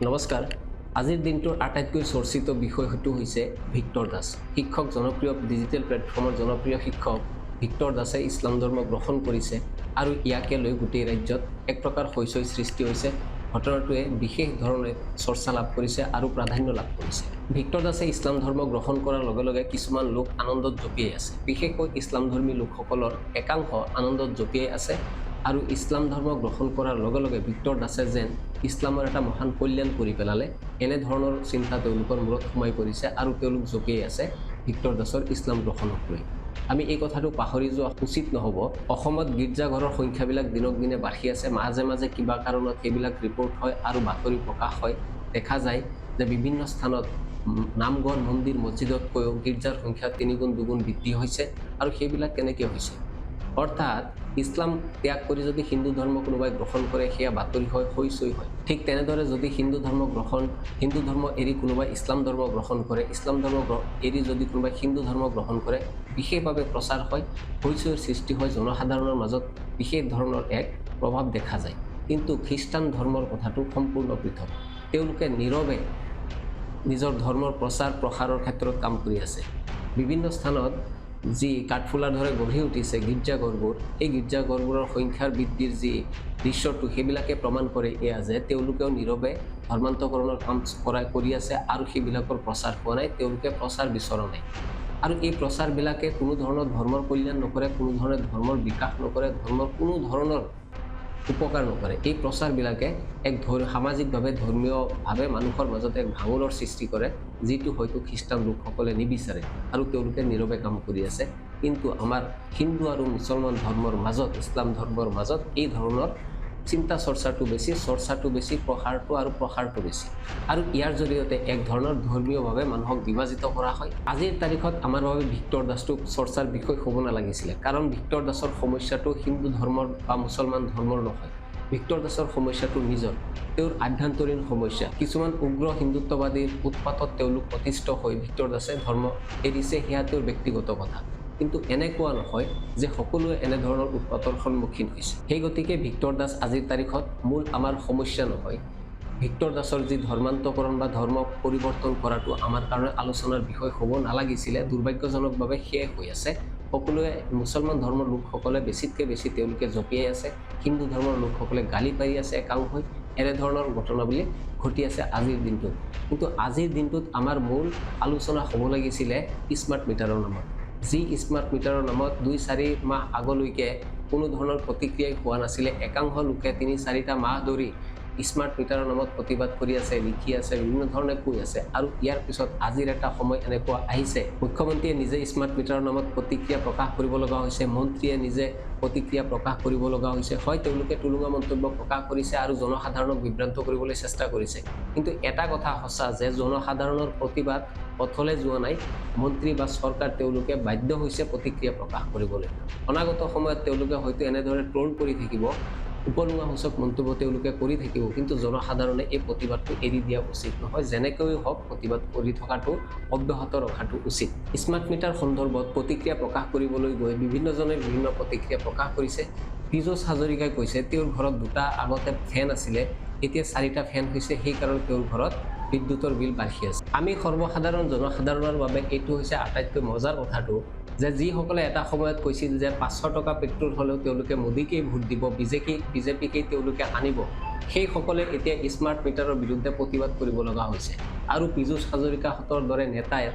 নমস্কাৰ। আজিৰ দিনটোৰ আটাইতকৈ চৰ্চিত বিষয়টো হৈছে ভিক্টৰ দাস। শিক্ষক জনপ্ৰিয় ডিজিটেল প্লেটফৰ্মৰ জনপ্ৰিয় শিক্ষক ভিক্টৰ দাসে ইছলাম ধৰ্ম গ্ৰহণ কৰিছে আৰু ইয়াকে লৈ গোটেই ৰাজ্যত এক প্ৰকাৰ হৈচৈ সৃষ্টি হৈছে। ঘটনাটোৱে বিশেষ ধৰণে চৰ্চা লাভ কৰিছে আৰু প্ৰাধান্য লাভ কৰিছে। ভিক্টৰ দাসে ইছলাম ধৰ্ম গ্ৰহণ কৰাৰ লগে লগে কিছুমান লোক আনন্দত জঁপিয়াই আছে। বিশেষকৈ ইছলামধৰ্মী লোকসকলৰ একাংশ আনন্দত জঁপিয়াই আছে আৰু ইছলাম ধৰ্ম গ্ৰহণ কৰাৰ লগে লগে ভিক্টৰ দাসে যেন ইছলামৰ এটা মহান কল্যাণ কৰি পেলালে এনেধৰণৰ চিন্তা তেওঁলোকৰ মূৰত সোমাই পৰিছে আৰু তেওঁলোক জঁপিয়াই আছে ভিক্টৰ দাসৰ ইছলাম গ্ৰহণক লৈ। আমি এই কথাটো পাহৰি যোৱা উচিত নহ'ব। অসমত গীৰ্জাঘৰৰ সংখ্যাবিলাক দিনক দিনে বাঢ়ি আছে। মাজে মাজে কিবা কাৰণত সেইবিলাক ৰিপৰ্ট হয় আৰু বাতৰি প্ৰকাশ হয়। দেখা যায় যে বিভিন্ন স্থানত নামঘৰ মন্দিৰ মছজিদতকৈও গীৰ্জাৰ সংখ্যা ৩ গুণ ২ গুণ বৃদ্ধি হৈছে। আৰু সেইবিলাক কেনেকৈ হৈছে? অৰ্থাৎ ইছলাম ত্যাগ কৰি যদি হিন্দু ধৰ্ম কোনোবাই গ্ৰহণ কৰে সেয়া বাতৰি হয়, হৈচৈ হয়। ঠিক তেনেদৰে যদি হিন্দু ধৰ্ম এৰি কোনোবাই ইছলাম ধৰ্ম গ্ৰহণ কৰে, ইছলাম ধৰ্ম এৰি যদি কোনোবাই হিন্দু ধৰ্ম গ্ৰহণ কৰে, বিশেষভাৱে প্ৰচাৰ হয়, হৈচৈৰ সৃষ্টি হয়, জনসাধাৰণৰ মাজত বিশেষ ধৰণৰ এক প্ৰভাৱ দেখা যায়। কিন্তু খ্ৰীষ্টান ধৰ্মৰ কথাটো সম্পূৰ্ণ পৃথক। তেওঁলোকে নীৰৱে নিজৰ ধৰ্মৰ প্ৰচাৰ প্ৰসাৰৰ ক্ষেত্ৰত কাম কৰি আছে। বিভিন্ন স্থানত যি কাঠফুলাৰ দৰে গঢ়ি উঠিছে গীৰ্জাঘৰবোৰ, এই গীৰ্জাঘৰবোৰৰ সংখ্যাৰ বৃদ্ধিৰ যি দৃশ্যটো সেইবিলাকে প্ৰমাণ কৰে এয়া যে তেওঁলোকেও নীৰৱে ধৰ্মান্তকৰণৰ কাম কৰি আছে আৰু সেইবিলাকৰ প্ৰচাৰ হোৱা নাই, তেওঁলোকে প্ৰচাৰ বিচৰা নাই। আৰু এই প্ৰচাৰবিলাকে কোনো ধৰণৰ ধৰ্মৰ কল্যাণ নকৰে, কোনো ধৰণে ধৰ্মৰ বিকাশ নকৰে, ধৰ্মৰ কোনো ধৰণৰ উপকাৰ নকৰে। এই প্ৰচাৰবিলাকে এক সামাজিকভাৱে ধৰ্মীয়ভাৱে মানুহৰ মাজত এক ভাঙোনৰ সৃষ্টি কৰে, যিটো হয়তো খ্ৰীষ্টান লোকসকলে নিবিচাৰে আৰু তেওঁলোকে নীৰৱে কাম কৰি আছে। কিন্তু আমাৰ হিন্দু আৰু মুছলমান ধৰ্মৰ মাজত, ইছলাম ধৰ্মৰ মাজত এই ধৰণৰ চিন্তা চৰ্চাটো বেছি, প্ৰসাৰটো বেছি। আৰু ইয়াৰ জৰিয়তে এক ধৰণৰ ধৰ্মীয়ভাৱে মানুহক বিভাজিত কৰা হয়। আজিৰ তাৰিখত আমাৰ বাবে ভিক্টৰ দাসটো চৰ্চাৰ বিষয় হ'ব নালাগিছিলে, কাৰণ ভিক্টৰ দাসৰ সমস্যাটো হিন্দু ধৰ্মৰ বা মুছলমান ধৰ্মৰ নহয়। ভিক্টৰ দাসৰ সমস্যাটো নিজৰ, তেওঁৰ আভ্যন্তৰীণ সমস্যা। কিছুমান উগ্ৰ হিন্দুত্ববাদীৰ উৎপাতত তেওঁলোক অতিষ্ঠ হৈ ভিক্টৰ দাসে ধৰ্ম এৰিছে, সেয়া তেওঁৰ ব্যক্তিগত কথা। কিন্তু এনেকুৱা নহয় যে সকলোৱে এনেধৰণৰ উৎপাতৰ সন্মুখীন হৈছে। সেই গতিকে ভিক্টৰ দাস আজিৰ তাৰিখত মূল আমাৰ সমস্যা নহয়। ভিক্টৰ দাসৰ যি ধৰ্মান্তকৰণ বা ধৰ্ম পৰিৱৰ্তন কৰাটো আমাৰ কাৰণে আলোচনাৰ বিষয় হ'ব নালাগিছিলে। দুৰ্ভাগ্যজনকভাৱে সেয়াই হৈ আছে। সকলোৱে মুছলমান ধৰ্মৰ লোকসকলে বেছিতকৈ বেছি তেওঁলোকে জঁপিয়াই আছে, হিন্দু ধৰ্মৰ লোকসকলে গালি পাৰি আছে একাংশই। এনেধৰণৰ ঘটনাৱলী ঘটি আছে আজিৰ দিনটোত। কিন্তু আজিৰ দিনটোত আমাৰ মূল আলোচনা হ'ব লাগিছিলে স্মাৰ্ট মিটাৰৰ নামত। যি স্মাৰ্ট মিটাৰৰ নামত ২-৪ মাহ আগলৈকে কোনো ধৰণৰ প্ৰতিক্ৰিয়াই হোৱা নাছিলে। একাংশ লোকে ৩-৪টা মাহ ধৰি স্মাৰ্ট মিটাৰৰ নামত প্ৰতিবাদ কৰি আছে, লিখি আছে, বিভিন্ন ধৰণে কৈ আছে। আৰু ইয়াৰ পিছত আজিৰ এটা সময় এনেকুৱা আহিছে, মুখ্যমন্ত্ৰীয়ে নিজে স্মাৰ্ট মিটাৰৰ নামত প্ৰতিক্ৰিয়া প্ৰকাশ কৰিব লগা হৈছে, মন্ত্ৰীয়ে নিজে প্ৰতিক্ৰিয়া প্ৰকাশ কৰিব লগা হৈছে। হয়, তেওঁলোকে টুলুঙা মন্তব্য প্ৰকাশ কৰিছে আৰু জনসাধাৰণক বিভ্ৰান্ত কৰিবলৈ চেষ্টা কৰিছে। কিন্তু এটা কথা সঁচা যে জনসাধাৰণৰ প্ৰতিবাদ পথলৈ যোৱা নাই। মন্ত্ৰী বা চৰকাৰ তেওঁলোকে বাধ্য হৈছে প্ৰতিক্ৰিয়া প্ৰকাশ কৰিবলৈ। অনাগত সময়ত তেওঁলোকে হয়তো এনেদৰে ট্ৰল কৰি থাকিব, উপলুঙা সূচক মন্তব্য তেওঁলোকে কৰি থাকিব, কিন্তু জনসাধাৰণে এই প্ৰতিবাদটো এৰি দিয়া উচিত নহয়। যেনেকৈ হওক প্ৰতিবাদ কৰি থকাটো অব্যাহত ৰখাটো উচিত। স্মাৰ্ট মিটাৰ সন্দৰ্ভত প্ৰতিক্ৰিয়া প্ৰকাশ কৰিবলৈ গৈ বিভিন্নজনে বিভিন্ন প্ৰতিক্ৰিয়া প্ৰকাশ কৰিছে। পীযুষ হাজৰিকাই কৈছে তেওঁৰ ঘৰত 2টা আগতে ফেন আছিলে, এতিয়া 4টা ফেন হৈছে, সেইকাৰণে তেওঁৰ ঘৰত বিদ্যুতৰ বিল বাঢ়ি আছে। আমি সৰ্বসাধাৰণ জনসাধাৰণৰ বাবে এইটো হৈছে আটাইতকৈ মজাৰ কথাটো যে যিসকলে এটা সময়ত কৈছিল যে 500 টকা পেট্ৰল হ'লেও তেওঁলোকে মোদীকেই ভোট দিব, বিজেপিকেই তেওঁলোকে আনিব, সেইসকলে এতিয়া স্মাৰ্ট মিটাৰৰ বিৰুদ্ধে প্ৰতিবাদ কৰিব লগা হৈছে। আৰু পীযুষ হাজৰিকাহঁতৰ দৰে নেতাই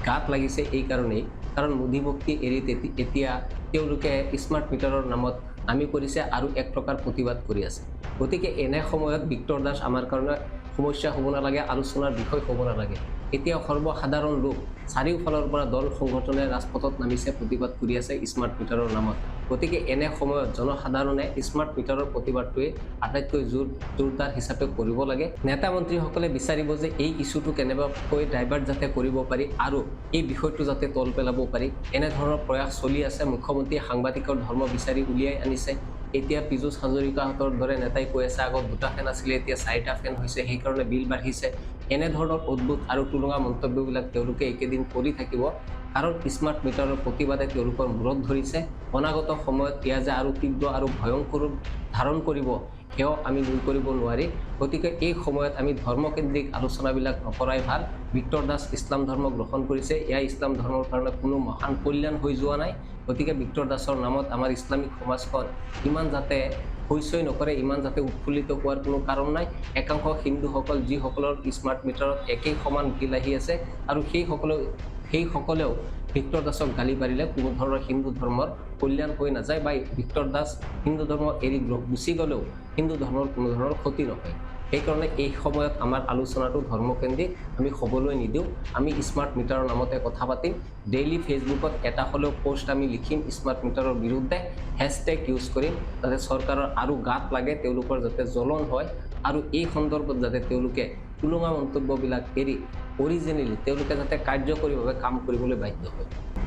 গাত লাগিছে এই কাৰণেই, কাৰণ মোদী ভক্তি এৰি এতিয়া তেওঁলোকে স্মাৰ্ট মিটাৰৰ নামত নামি পৰিছে আৰু এক প্ৰকাৰ প্ৰতিবাদ কৰি আছে। গতিকে এনে সময়ত ভিক্টৰ দাস আমাৰ কাৰণে সমস্যা হ'ব নালাগে, আলোচনাৰ বিষয় হ'ব নালাগে। এতিয়া সৰ্বসাধাৰণ লোক চাৰিওফালৰ পৰা দল সংগঠনে ৰাজপথত নামিছে, প্ৰতিবাদ কৰি আছে স্মাৰ্ট মিটাৰৰ নামত। গতিকে এনে সময়ত জনসাধাৰণে স্মাৰ্ট মিটাৰৰ প্ৰতিবাদটোৱে আটাইতকৈ জোৰদাৰ হিচাপে কৰিব লাগে। নেতা মন্ত্ৰীসকলে বিচাৰিব যে এই ইছ্যুটো কেনেবাকৈ ডাইভাৰ্ট যাতে কৰিব পাৰি আৰু এই বিষয়টো যাতে তল পেলাব পাৰি, এনেধৰণৰ প্ৰয়াস চলি আছে। মুখ্যমন্ত্ৰীয়ে সাংবাদিকৰ ধৰ্ম বিচাৰি উলিয়াই আনিছে। এতিয়া পীযুষ হাজৰিকাহঁতৰ দৰে নেতাই কৈ আছে আগত 2টা ফেন আছিলে, এতিয়া 4টা ফেন হৈছে, সেইকাৰণে বিল বাঢ়িছে। এনেধৰণৰ অদ্ভুত আৰু টুলুঙা মন্তব্যবিলাক তেওঁলোকে এইকেইদিন কৰি থাকিব, কাৰণ স্মাৰ্ট মিটাৰৰ প্ৰতিবাদে তেওঁলোকৰ মূৰত ধৰিছে। অনাগত সময়ত এয়া যে আৰু তীব্ৰ আৰু ভয়ংকৰ ধাৰণ কৰিব, সেও আমি নুই কৰিব নোৱাৰি গতিকে এই সময়ত আমি ধৰ্মকেন্দ্ৰিক আলোচনাবিলাক নকৰাই ভাল ভিক্টৰ দাস ইছলাম ধৰ্ম গ্ৰহণ কৰিছে এয়া ইছলাম ধৰ্মৰ কাৰণে কোনো মহান কল্যাণ হৈ যোৱা নাই গতিকে ভিক্টৰ দাসৰ নামত আমাৰ ইছলামিক সমাজখন ইমান যাতে হৈছৈ নকৰে ইমান যাতে উৎফুল্লিত হোৱাৰ কোনো কাৰণ নাই একাংশ হিন্দুসকল যিসকলৰ স্মাৰ্ট মিটাৰত একেই সমান বিল আহি আছে আৰু সেইসকলেও ভিক্টৰ দাসক গালি পাৰিলে কোনো ধৰণৰ হিন্দু ধৰ্মৰ কল্যাণ হৈ নাযায় বা ভিক্টৰ দাস হিন্দু ধৰ্ম এৰি গুচি গ'লেও হিন্দু ধৰ্মৰ কোনো ধৰণৰ ক্ষতি নহয় সেইকাৰণে এই সময়ত আমাৰ আলোচনাটো ধৰ্মকেন্দ্ৰিক আমি হ'বলৈ নিদিওঁ আমি স্মাৰ্ট মিটাৰৰ নামতে কথা পাতিম ডেইলি ফেচবুকত এটা হ'লেও পোষ্ট আমি লিখিম স্মাৰ্ট মিটাৰৰ বিৰুদ্ধে হেছটেগ ইউজ কৰিম যাতে চৰকাৰৰ আৰু গাত লাগে তেওঁলোকৰ যাতে জ্বলন হয় আৰু এই সন্দৰ্ভত যাতে তেওঁলোকে তুলঙা মন্তব্যবিলাক এৰি অৰিজিনেলি তেওঁলোকে যাতে কাৰ্যকৰীভাৱে কাম কৰিবলৈ বাধ্য হয়